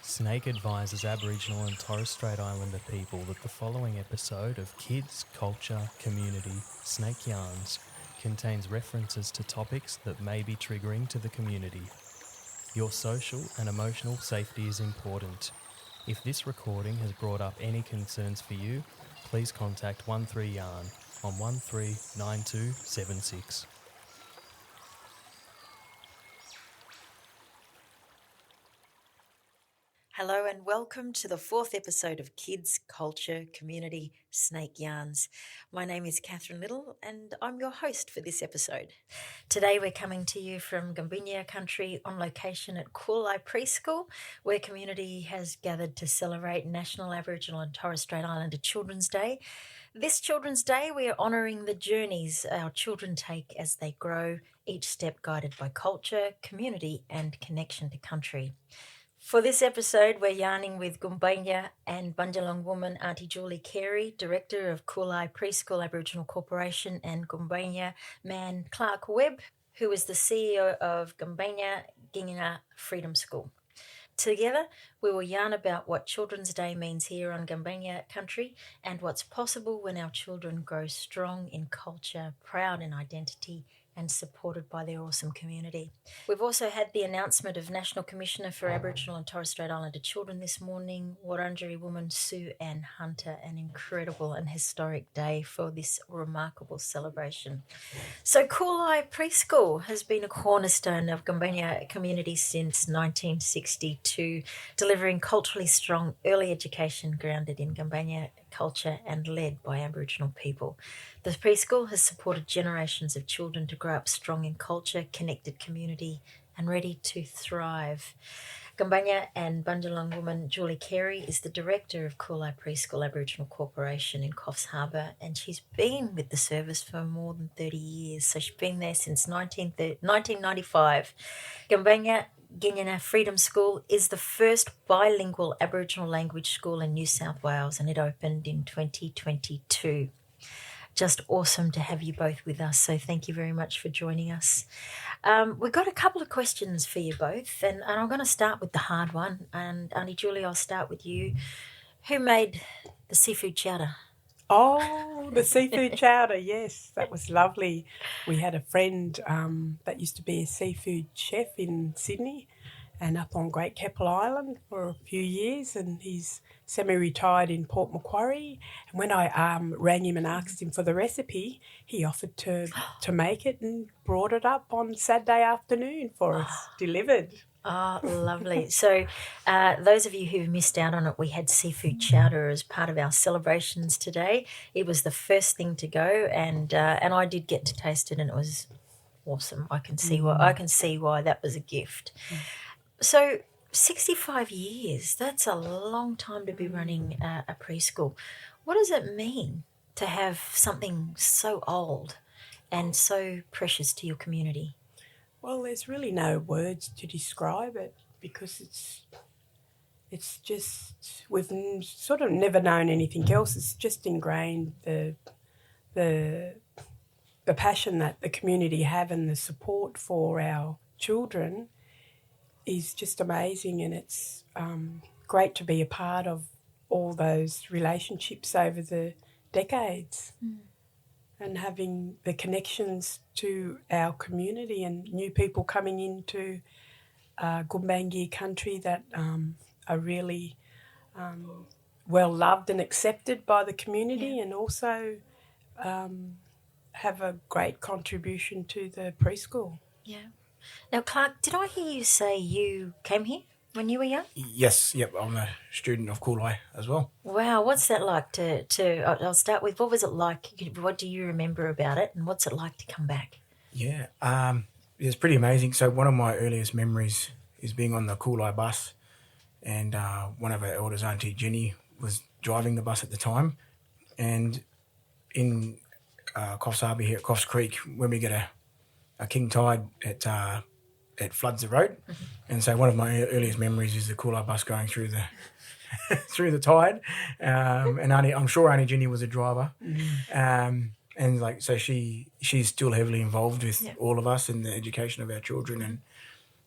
SNAICC advises Aboriginal and Torres Strait Islander people that the following episode of Kids, Culture, Community, SNAICC Yarns contains references to topics that may be triggering to the community. Your social and emotional safety is important. If this recording has brought up any concerns for you, please contact 13Yarn on 139276. Hello and welcome to the fourth episode of Kids, Culture, Community, SNAICC Yarns. My name is Catherine Liddle and I'm your host for this episode. Today we're coming to you from Gumbaynggirr Country on location at Kulai Preschool, where community has gathered to celebrate National Aboriginal and Torres Strait Islander Children's Day. This Children's Day we are honouring the journeys our children take as they grow, each step guided by culture, community and connection to country. For this episode, we're yarning with Gumbaynggirr and Bundjalung woman Aunty Julie Carey, Director of Kulai Preschool Aboriginal Corporation, and Gumbaynggirr man Clark Webb, who is the CEO of Gumbaynggirr Giingana Freedom School. Together, we will yarn about what Children's Day means here on Gumbaynggirr Country and what's possible when our children grow strong in culture, proud in identity, and supported by their awesome community. We've also had the announcement of National Commissioner for Aboriginal and Torres Strait Islander Children this morning, Wurundjeri woman Sue Ann Hunter, an incredible and historic day for this remarkable celebration. So Kulai Preschool has been a cornerstone of Gumbaynggirr community since 1962, delivering culturally strong early education grounded in Gumbaynggirr culture and led by Aboriginal people. The preschool has supported generations of children to grow up strong in culture, connected community, and ready to thrive. Gumbaynggirr and Bundjalung woman Julie Carey is the Director of Kulai Preschool Aboriginal Corporation in Coffs Harbour, and she's been with the service for more than 30 years. So she's been there since 1995. Gumbaynggirr Giingana Freedom School is the first bilingual Aboriginal language school in New South Wales, and it opened in 2022. Just awesome to have you both with us, so thank you very much for joining us. We've got a couple of questions for you both, and I'm going to start with the hard one. And Aunty Julie, I'll start with you. Who made the seafood chowder? Oh, the seafood chowder, yes, that was lovely. We had a friend that used to be a seafood chef in Sydney and up on Great Keppel Island for a few years, and he's semi-retired in Port Macquarie. And when I rang him and asked him for the recipe, he offered to make it and brought it up on Saturday afternoon for us, delivered. Oh, lovely. So those of you who missed out on it, we had seafood chowder as part of our celebrations today. It was the first thing to go, and I did get to taste it, and it was awesome. I can see why that was a gift. So 65 years, that's a long time to be running a preschool. What does it mean to have something so old and so precious to your community? Well, there's really no words to describe it because it's just, we've sort of never known anything else. It's just ingrained the passion that the community have and the support for our children is just amazing, and it's great to be a part of all those relationships over the decades. And having the connections to our community and new people coming into Gumbaynggirr Country that are really well loved and accepted by the community, and also have a great contribution to the preschool. Yeah. Now, Clark, did I hear you say you came here when you were young? Yes, yep, I'm a student of Kulai as well. Wow, what's that like I'll start with, what was it like? What do you remember about it, and what's it like to come back? Yeah, it's pretty amazing. So one of my earliest memories is being on the Kulai bus, and one of our elders, Aunty Jenny, was driving the bus at the time, and in Coffs Harbour here at Coffs Creek, when we get a king tide, it floods the road. And so one of my earliest memories is the Kulai bus going through the through the tide, and I'm sure Aunty Jenny was a driver, and like so she's still heavily involved with all of us in the education of our children, and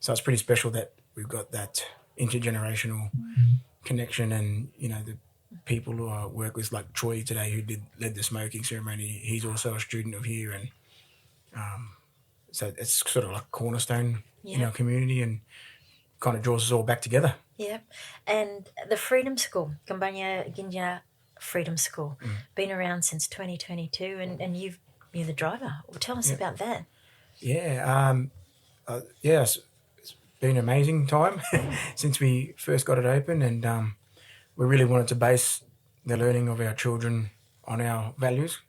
so it's pretty special that we've got that intergenerational connection. And, the people who I work with, like Troy today, who led the smoking ceremony, he's also a student of here. And so it's sort of like cornerstone in our community and kind of draws us all back together. Yeah. And the Freedom School, Gumbaynggirr Giingana Freedom School, been around since 2022, and you're the driver. Well, tell us about that. Yeah. It's been an amazing time since we first got it open, and we really wanted to base the learning of our children on our values,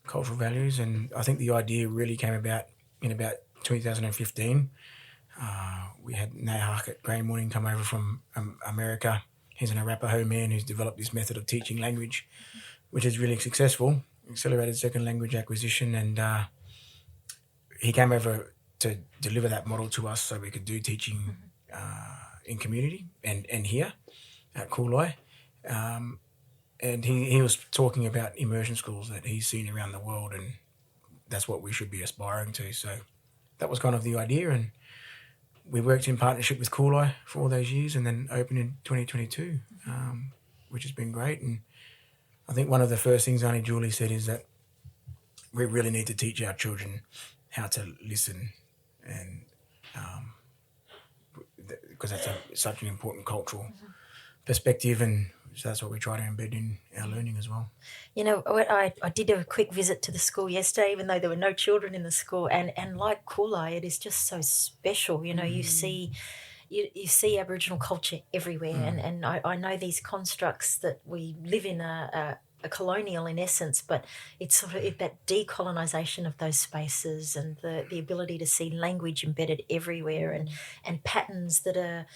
cultural values, and I think the idea really came about in about 2015. We had SNAICC at Grey Morning come over from America. He's an Arapaho man who's developed this method of teaching language, which is really successful, accelerated second language acquisition, and he came over to deliver that model to us so we could do teaching in community and here at Kulai. And he was talking about immersion schools that he's seen around the world, and that's what we should be aspiring to. So that was kind of the idea, and we worked in partnership with Kulai for all those years and then opened in 2022, which has been great. And I think one of the first things Aunty Julie said is that we really need to teach our children how to listen, and because that's such an important cultural perspective, and so that's what we try to embed in our learning as well. I did a quick visit to the school yesterday, even though there were no children in the school, and like Kulai, it is just so special. You see Aboriginal culture everywhere, and I know these constructs that we live in a colonial in essence, but it's sort of that decolonisation of those spaces and the ability to see language embedded everywhere and patterns that are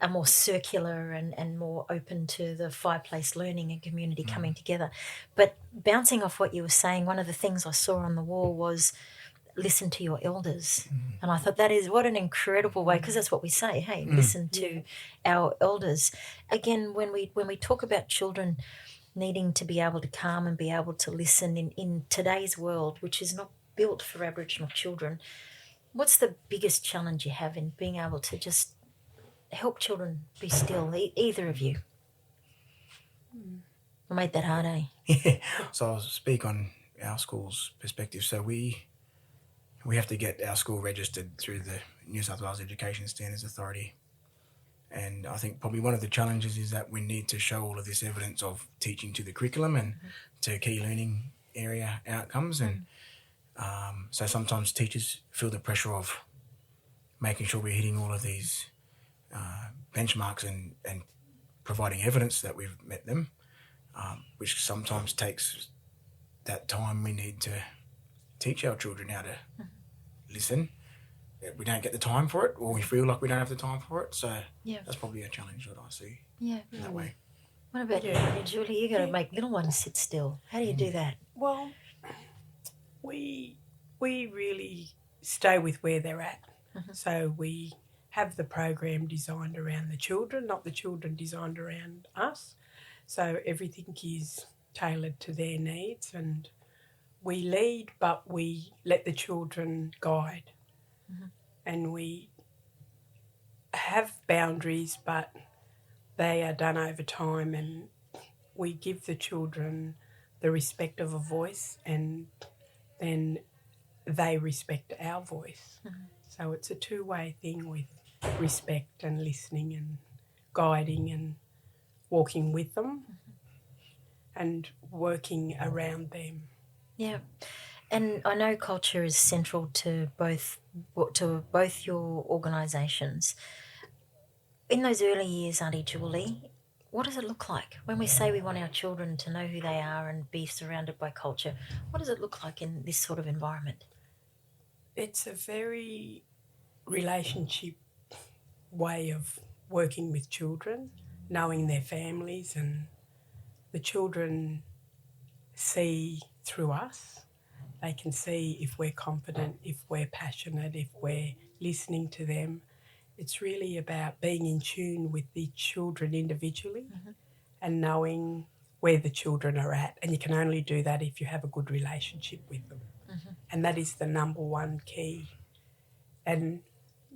more circular and more open to the fireplace learning and community coming together. But bouncing off what you were saying, one of the things I saw on the wall was listen to your elders. And I thought that is what an incredible way, because that's what we say, hey, listen to our elders. Again, when we talk about children needing to be able to calm and be able to listen in today's world, which is not built for Aboriginal children, what's the biggest challenge you have in being able to just help children be still, either of you? I made that hard, eh? Yeah. So I'll speak on our school's perspective. So we have to get our school registered through the New South Wales Education Standards Authority. And I think probably one of the challenges is that we need to show all of this evidence of teaching to the curriculum and to key learning area outcomes. And so sometimes teachers feel the pressure of making sure we're hitting all of these benchmarks and providing evidence that we've met them, which sometimes takes that time we need to teach our children how to listen. We don't get the time for it, or we feel like we don't have the time for it. So that's probably a challenge that I see in that way. What about you, Julie? You got to make little ones sit still. How do you do that? Well, we really stay with where they're at. So we have the program designed around the children, not the children designed around us. So everything is tailored to their needs, and we lead, but we let the children guide. And we have boundaries, but they are done over time, and we give the children the respect of a voice, and then they respect our voice. So it's a two-way thing with respect and listening and guiding and walking with them and working around them. Yeah. And I know culture is central to both your organisations. In those early years, Aunty Julie, what does it look like when we say we want our children to know who they are and be surrounded by culture? What does it look like in this sort of environment? It's a very relationship way of working with children, knowing their families, and the children see through us. They can see if we're confident, if we're passionate, if we're listening to them. It's really about being in tune with the children individually and knowing where the children are at. And you can only do that if you have a good relationship with them. And that is the number one key. And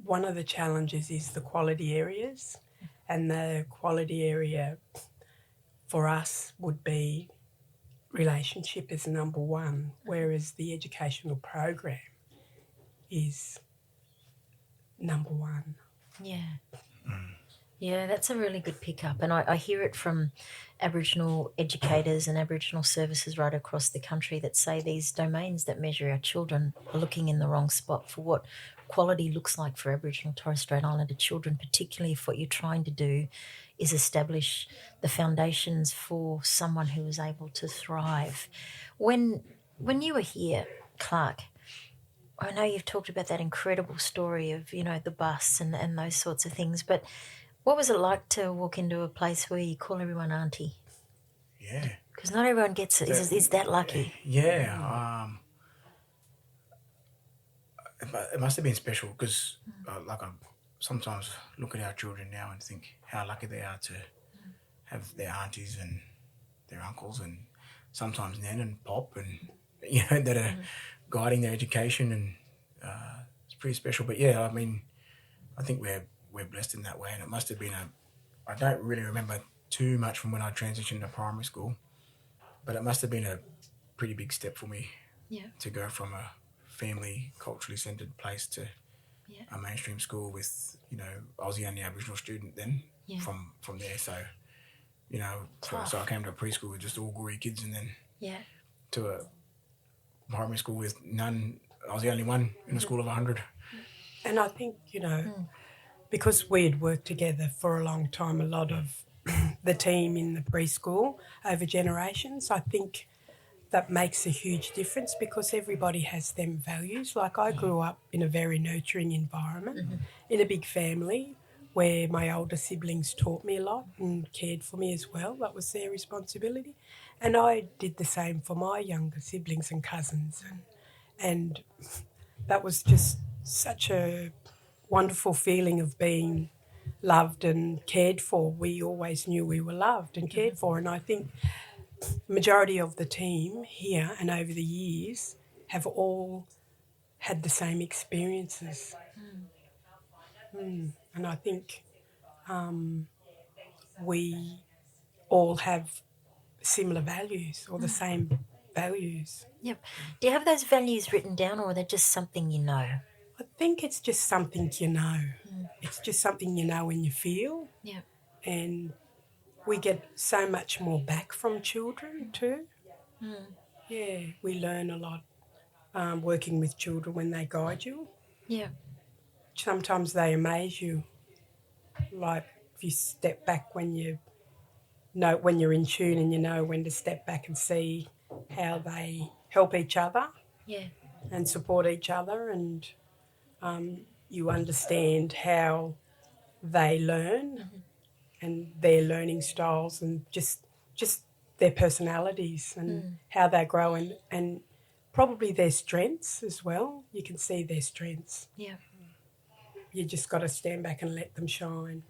one of the challenges is the quality areas. And the quality area for us would be relationship is number one, whereas the educational program is number one. Yeah. Yeah, that's a really good pickup. And I hear it from Aboriginal educators and Aboriginal services right across the country that say these domains that measure our children are looking in the wrong spot for what quality looks like for Aboriginal Torres Strait Islander children, particularly if what you're trying to do is establish the foundations for someone who is able to thrive. When you were here, Clark, I know you've talked about that incredible story of, the bus and those sorts of things, but what was it like to walk into a place where you call everyone auntie? Yeah. Because not everyone gets it. Is that lucky? Yeah. It must have been special because, I sometimes look at our children now and think how lucky they are to have their aunties and their uncles and sometimes Nan and Pop and, that are guiding their education, and it's pretty special. But yeah, I mean, I think we're blessed in that way, and it must have been I don't really remember too much from when I transitioned to primary school, but it must have been a pretty big step for me to go from a family culturally centred place to a mainstream school with, I was the only Aboriginal student then from there. So, so I came to a preschool with just all Gumbaynggirr kids, and then to a primary school with none. I was the only one in a school of 100. And I think, because we'd worked together for a long time, a lot of the team in the preschool over generations, I think that makes a huge difference because everybody has them values. Like I grew up in a very nurturing environment, in a big family where my older siblings taught me a lot and cared for me as well. That was their responsibility. And I did the same for my younger siblings and cousins. And that was just such a wonderful feeling of being loved and cared for. We always knew we were loved and cared for. And I think the majority of the team here and over the years have all had the same experiences. And I think we all have similar values or the same values. Yep. Do you have those values written down, or are they just something you know? I think it's just something you know. It's just something you know and you feel. Yeah. And we get so much more back from children too. Yeah, we learn a lot working with children when they guide you. Yeah. Sometimes they amaze you. Like if you step back when you know when you're in tune and you know when to step back and see how they help each other and support each other, and you understand how they learn and their learning styles and just their personalities and how they grow and probably their strengths as well. You can see their strengths. Yeah. You just got to stand back and let them shine.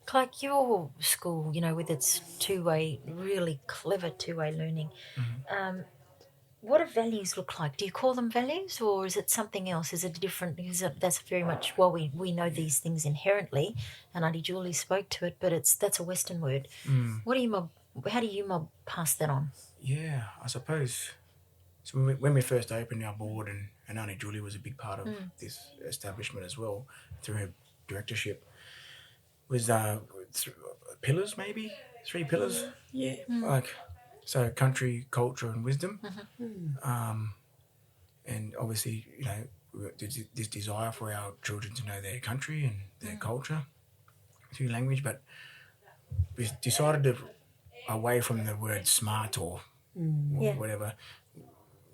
Clark, your school, with its two-way, really clever two-way learning, what do values look like? Do you call them values, or is it something else? Is it different? Because that's very much, we know these things inherently, and Aunty Julie spoke to it, but that's a Western word. How do you mob pass that on? Yeah, I suppose. So when we first opened our board, and Aunty Julie was a big part of this establishment as well through her directorship, was pillars, maybe 3 pillars. Yeah. So country, culture, and wisdom. And obviously, there's this desire for our children to know their country and their culture through language, but we decided to, away from the word smart or whatever,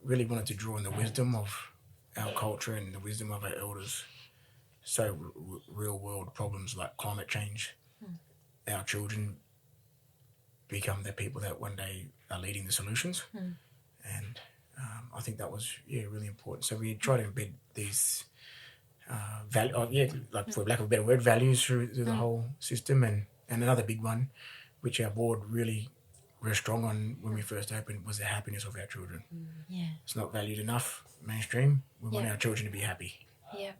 really wanted to draw on the wisdom of our culture and the wisdom of our elders. So real world problems like climate change, our children become the people that one day are leading the solutions. And I think that was, really important. So we try to embed these for lack of a better word, values through the whole system. And another big one, which our board really were strong on when we first opened, was the happiness of our children. It's not valued enough mainstream. We want our children to be happy. Yeah.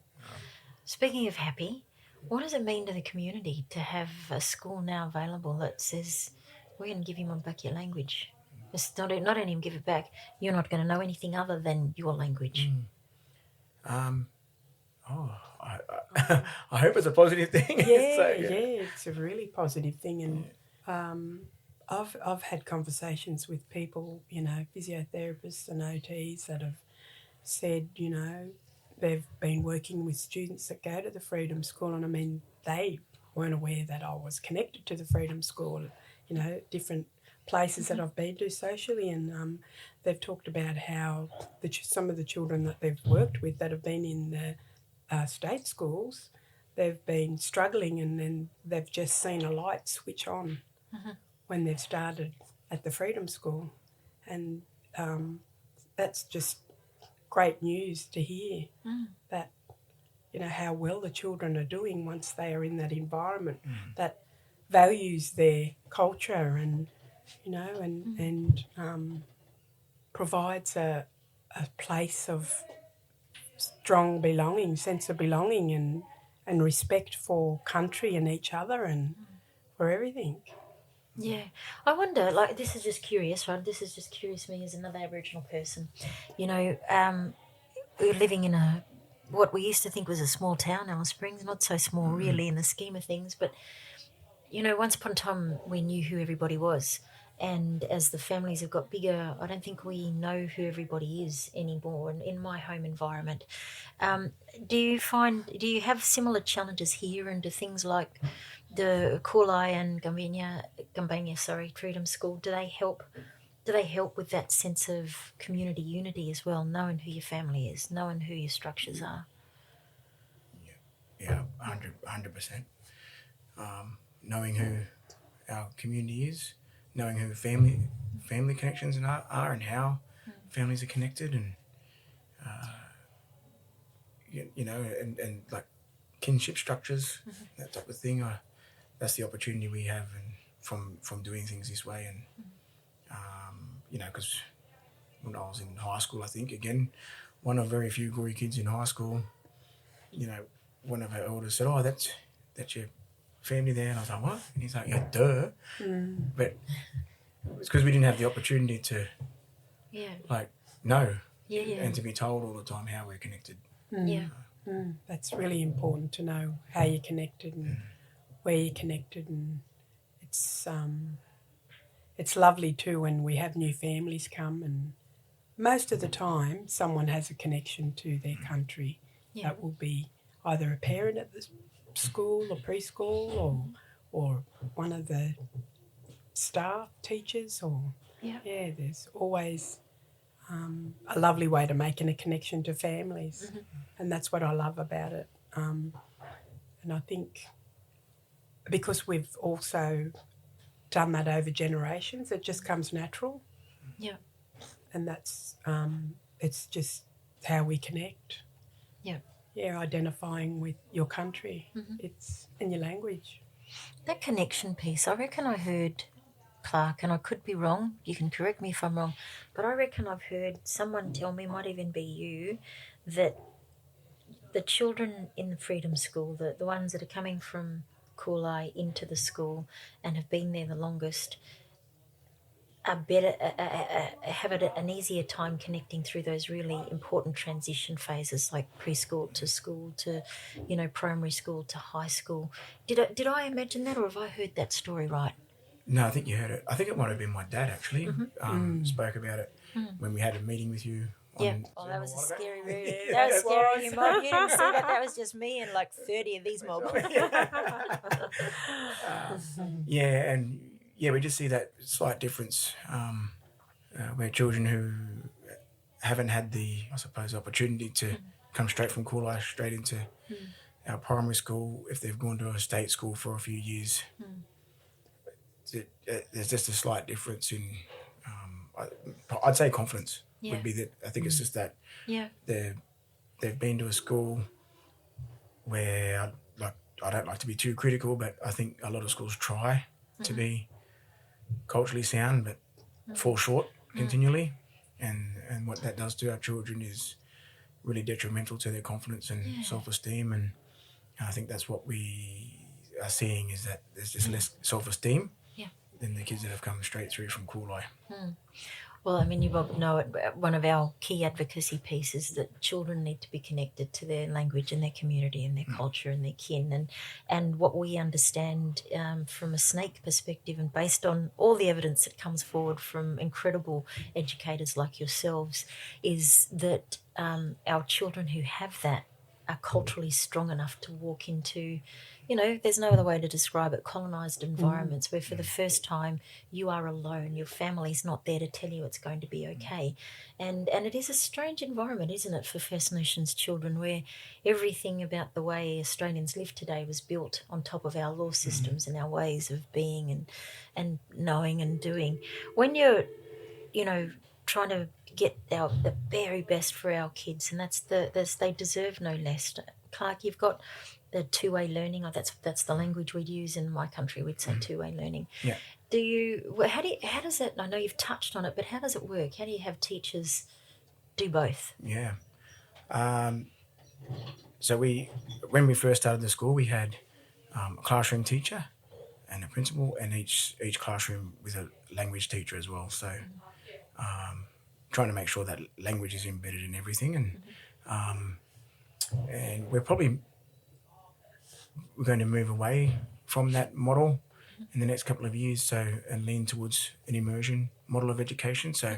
Speaking of happy, What does it mean to the community to have a school now available that says, we're going to give you back your language? It's not only give it back, you're not going to know anything other than your language. I hope it's a positive thing. It's a really positive thing. And I've had conversations with people, physiotherapists and OTs that have said, they've been working with students that go to the Freedom School, and I mean, they weren't aware that I was connected to the Freedom School, different places that I've been to socially, and they've talked about how some of the children that they've worked with that have been in the state schools, they've been struggling, and then they've just seen a light switch on when they've started at the Freedom School, and that's just great news to hear that, how well the children are doing once they are in that environment that values their culture and, provides a place of strong belonging, sense of belonging and respect for country and each other and for everything. Yeah. I wonder, this is just curious, right? This is just curious me as another Aboriginal person. We're living in what we used to think was a small town, Alice Springs, not so small really in the scheme of things, but, once upon a time we knew who everybody was. And as the families have got bigger, I don't think we know who everybody is anymore in my home environment. Do you have similar challenges here, and do things like the Kulai and Gumbaynggirr Freedom School, do they help with that sense of community unity as well, knowing who your family is, knowing who your structures are? Yeah, 100%. Knowing who our community is, knowing who family connections are and how families are connected, and and like kinship structures, that type of thing. That's the opportunity we have, and from doing things this way, and because when I was in high school, I think again, one of very few Goori kids in high school, one of our elders said, "Oh, that's your family there," and I was like, "What?" And he's like, "Yeah, duh." But it's because we didn't have the opportunity to, know, and to be told all the time how we're connected. That's really important to know how you're connected and where you're connected, and it's lovely too when we have new families come, and most of the time someone has a connection to their country. That will be either a parent at the school or preschool or one of the staff teachers, or there's always a lovely way to making a connection to families, and that's what I love about it. And I think because we've also done that over generations, it just comes natural. Yeah. And that's it's just how we connect. Yeah. Yeah, identifying with your country. It's in your language. That connection piece, I reckon I heard, Clark, and I could be wrong, you can correct me if I'm wrong, but I reckon I've heard someone tell me, might even be you, that the children in the Freedom School, the ones that are coming from Kulai into the school and have been there the longest, are better, have an easier time connecting through those really important transition phases, like preschool to school to, primary school to high school. Did I imagine that, or have I heard that story right? No, I think you heard it. I think it might have been my dad actually spoke about it when we had a meeting with you. That was a scary room. That was scary. You didn't see that. That was just me and like 30 of these mob. We just see that slight difference where children who haven't had the, I suppose, opportunity to come straight from Kulai straight into our primary school, if they've gone to a state school for a few years, there's just a slight difference in, I'd say confidence would be that. I think it's just that they've been to a school where, I don't like to be too critical, but I think a lot of schools try to be culturally sound but fall short continually, and what that does to our children is really detrimental to their confidence and self-esteem, and I think that's what we are seeing, is that there's just less self-esteem than the kids that have come straight through from Kulai. Well, I mean, you both know it. One of our key advocacy pieces that children need to be connected to their language and their community and their culture and their kin. And what we understand from a SNAICC perspective, and based on all the evidence that comes forward from incredible educators like yourselves, is that our children who have that are culturally strong enough to walk into, there's no other way to describe it, colonised environments where for the first time you are alone. Your family's not there to tell you it's going to be okay. And it is a strange environment, isn't it, for First Nations children, where everything about the way Australians live today was built on top of our law systems and our ways of being and knowing and doing. When you're, trying to get the very best for our kids, and they deserve no less. Clark, you've got the two-way learning. That's the language we'd use in my country. We'd say two-way learning. Yeah. How does it? I know you've touched on it, but how does it work? How do you have teachers do both? Yeah. So when we first started the school, we had a classroom teacher and a principal, and each classroom with a language teacher as well. So trying to make sure that language is embedded in everything, and we're going to move away from that model in the next couple of years, and lean towards an immersion model of education. So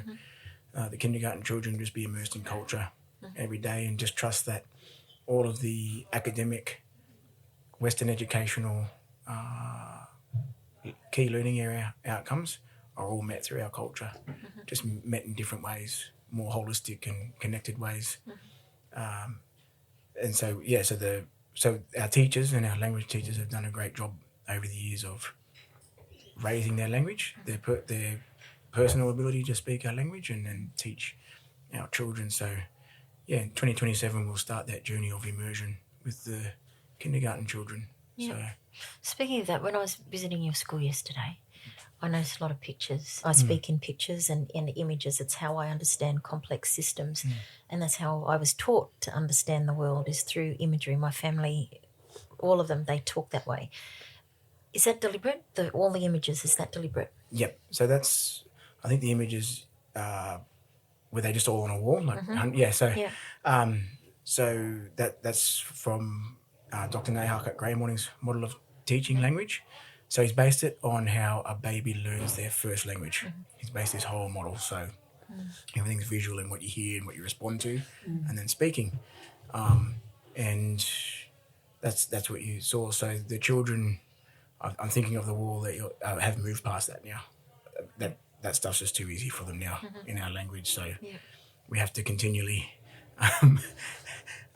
the kindergarten children just be immersed in culture every day, and just trust that all of the academic Western educational key learning area outcomes are all met through our culture, just met in different ways, more holistic and connected ways. And so our teachers and our language teachers have done a great job over the years of raising their language, their personal ability to speak our language, and then teach our children. So, in 2027 we'll start that journey of immersion with the kindergarten children. Yeah. So, speaking of that, when I was visiting your school yesterday, I noticed a lot of pictures. I speak in pictures and in images. It's how I understand complex systems. And that's how I was taught to understand the world, is through imagery. My family, all of them, they talk that way. Is that deliberate? All the images, is that deliberate? Yep. So I think the images, were they just all on a wall? So that's from Dr. Nahak at Grey Morning's model of teaching language. So he's based it on how a baby learns their first language. He's based his whole model. So everything's visual in what you hear and what you respond to, and then speaking. And that's what you saw. So the children, I'm thinking of the wall that have moved past that now. That stuff's just too easy for them now in our language. So we have to continually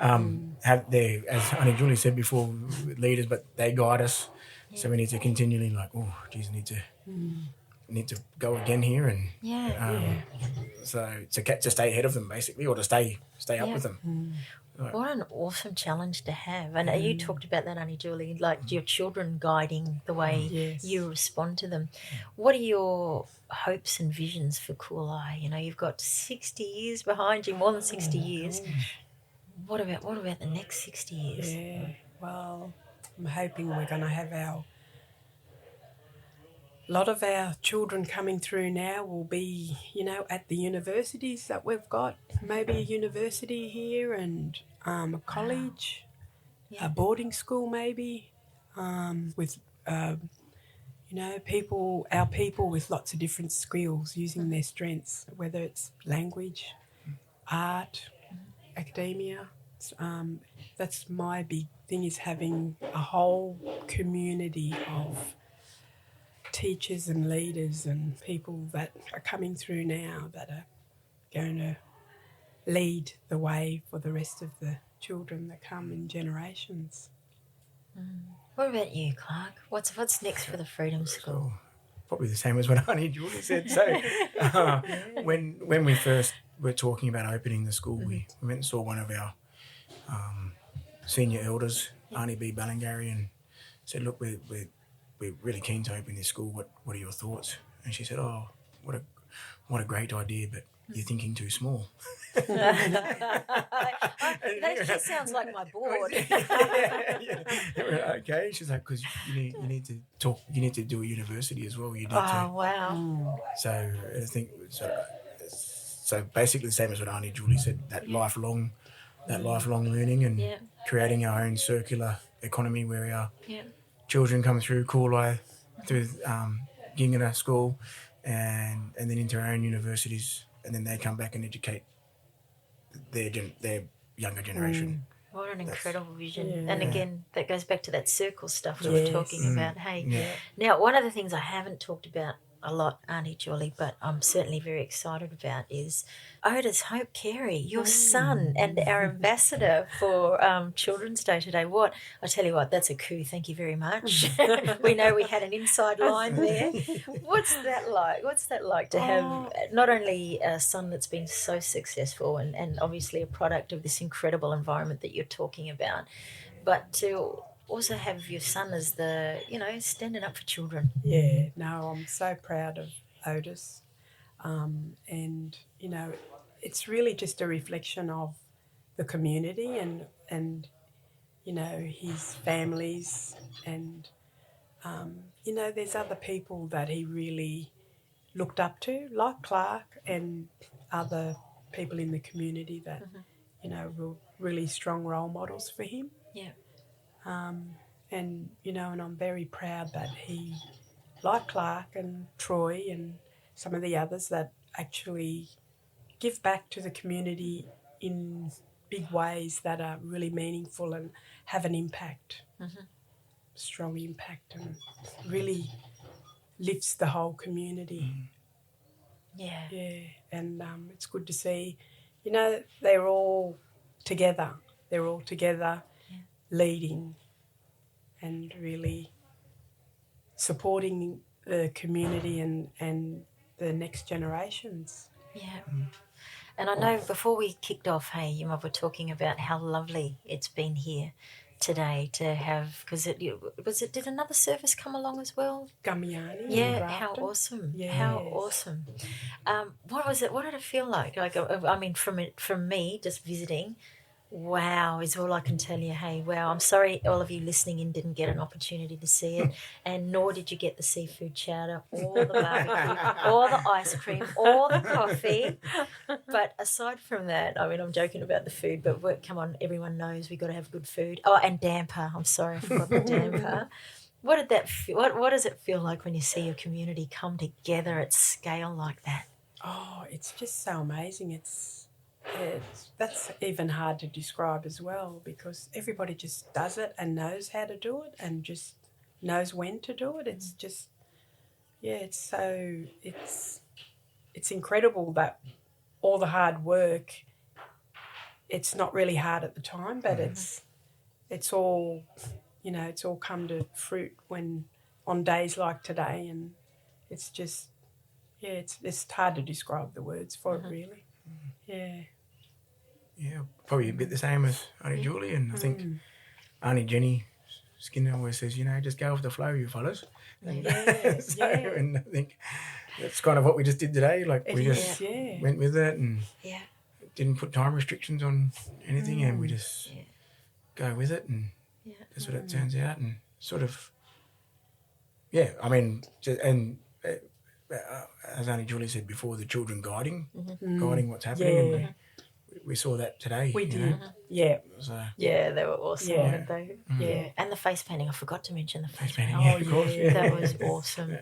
have their, as Aunty Julie said before, leaders, but they guide us. So we need to continually need to go again here, and so to stay ahead of them basically, or to stay up with them. What an awesome challenge to have. And you talked about that, Aunty Julie, like your children guiding the way you respond to them. What are your hopes and visions for Kulai? You've got 60 years behind you, more than 60 years. What about the next 60 years? Yeah, well, I'm hoping we're going to have a lot of our children coming through now will be, at the universities that we've got, maybe a university here and a college, a boarding school maybe, with, our people with lots of different skills, using their strengths, whether it's language, art, academia. That's my big thing, is having a whole community of teachers and leaders and people that are coming through now that are going to lead the way for the rest of the children that come in generations. What about you, Clark? What's next for the Freedom School? Probably the same as what Aunty Julie said. So when we first were talking about opening the school, we went and saw one of our senior elders, Aunty B. Bilingual, and said, look, we're really keen to open this school. What are your thoughts? And she said, oh, what a great idea, but you're thinking too small. That just sounds like my board. Okay, she's like, because you need to talk, you need to do a university as well. You need Oh, to. wow. So I think so basically the same as what Aunty Julie said, that lifelong learning and creating our own circular economy where our children come through Kulai, through Giingana School, and then into our own universities, and then they come back and educate their younger generation. What an incredible vision. And again, that goes back to that circle stuff we were talking about. Hey, now one of the things I haven't talked about a lot, Aunty Julie, but I'm certainly very excited about is Otis Hope Carey, your son and our ambassador for Children's Day today. What I tell you what, that's a coup. Thank you very much. We know we had an inside line there. What's that like? What's that like to have not only a son that's been so successful and obviously a product of this incredible environment that you're talking about, but to also have your son as the, standing up for children. Yeah, no, I'm so proud of Otis. And, it's really just a reflection of the community and his families and, there's other people that he really looked up to, like Clark and other people in the community that, were really strong role models for him. Yeah. And I'm very proud that he, like Clark and Troy and some of the others, that actually give back to the community in big ways that are really meaningful and have an impact, strong impact, and really lifts the whole community. Yeah. Yeah, and it's good to see, they're all together. They're all together leading and really supporting the community and the next generations. Yeah. And I know before we kicked off, hey, you were talking about how lovely it's been here today to have, because did another service come along as well? Gumbaynggirr. Yeah, how awesome. Yes. How awesome. What was it? What did it feel like? I mean, from me, just visiting, wow is all I can tell you. Hey, wow. I'm sorry all of you listening in didn't get an opportunity to see it, and nor did you get the seafood chowder or the barbecue or the ice cream or the coffee. But aside from that, I mean, I'm joking about the food, but come on, everyone knows we got to have good food. Oh, and damper. I'm sorry, I forgot the damper. What did that feel? What does it feel like when you see your community come together at scale like that? Oh, it's just so amazing. That's even hard to describe as well, because everybody just does it and knows how to do it and just knows when to do it. It's just, it's incredible that all the hard work, it's not really hard at the time, but it's all, it's all come to fruit when on days like today, and it's just, it's hard to describe the words for it really. Yeah, probably a bit the same as Aunty Julie, and I think Aunty Jenny Skinner always says, just go with the flow, you fellas. And, and I think that's kind of what we just did today. Like we just went with it and didn't put time restrictions on anything, and we just go with it, and that's what it turns out. And sort of, I mean, as Aunty Julie said before, the children guiding what's happening, and we saw that today. We did, So. Yeah, they were awesome, weren't they? Yeah, and the face painting. I forgot to mention the face painting. Of course. That was awesome.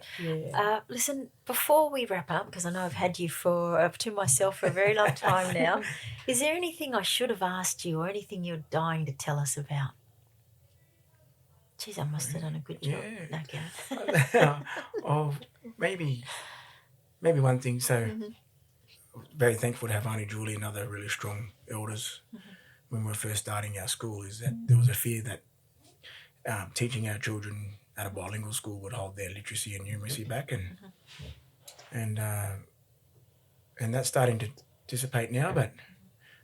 Listen, before we wrap up, because I know I've had you to myself for a very long time now, is there anything I should have asked you or anything you're dying to tell us about? Geez, I must have done a good job. Yeah. Oh, maybe one thing. So, very thankful to have Aunty Julie and other really strong elders when we were first starting our school, is that there was a fear that teaching our children at a bilingual school would hold their literacy and numeracy back, and that's starting to dissipate now. But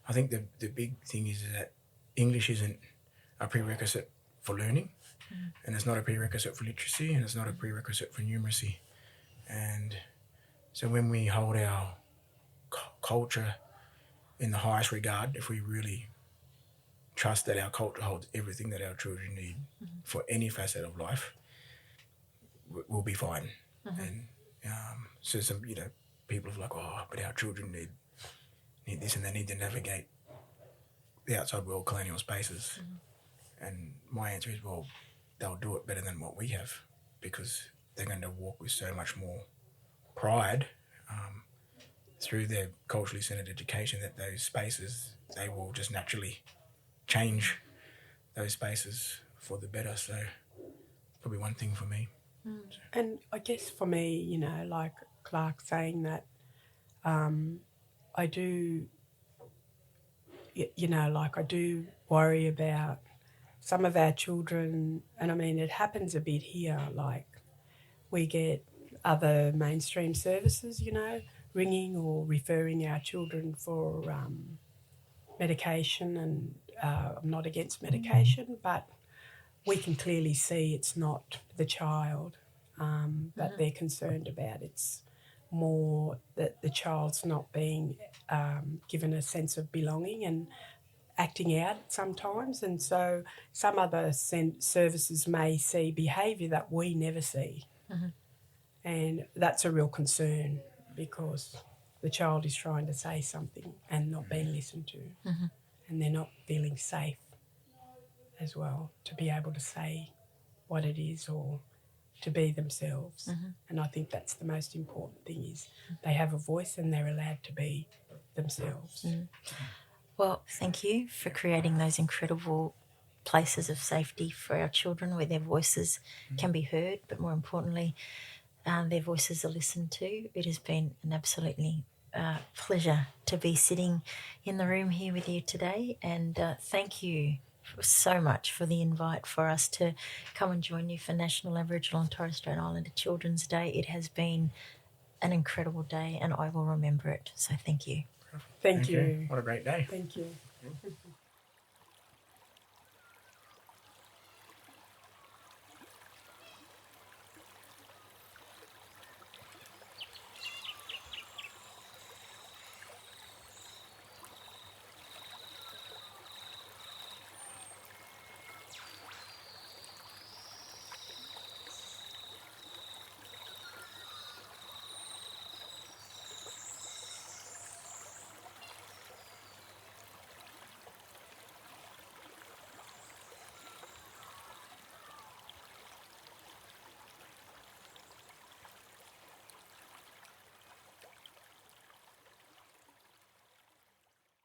I think the big thing is that English isn't a prerequisite for learning, and it's not a prerequisite for literacy, and it's not a prerequisite for numeracy. And so when we hold our culture in the highest regard, if we really trust that our culture holds everything that our children need for any facet of life, we'll be fine. And so some, people are like, oh, but our children need this, and they need to navigate the outside world, colonial spaces. And my answer is, well, they'll do it better than what we have, because they're going to walk with so much more pride through their culturally centred education, that those spaces, they will just naturally change those spaces for the better. So probably one thing for me. And I guess for me, like Clark saying that, I do, I do worry about some of our children, and I mean, it happens a bit here, like we get other mainstream services, ringing or referring our children for medication, and I'm not against medication, but we can clearly see it's not the child that they're concerned about. It's more that the child's not being given a sense of belonging and acting out sometimes. And so some other services may see behaviour that we never see. And that's a real concern, because the child is trying to say something and not being listened to. And they're not feeling safe as well to be able to say what it is or to be themselves. And I think that's the most important thing, is they have a voice and they're allowed to be themselves. Well, thank you for creating those incredible places of safety for our children where their voices can be heard, but more importantly, their voices are listened to. It has been an absolutely pleasure to be sitting in the room here with you today, and thank you so much for the invite for us to come and join you for National Aboriginal and Torres Strait Islander Children's Day. It has been an incredible day and I will remember it, so thank you. Thank you. What a great day. Thank you.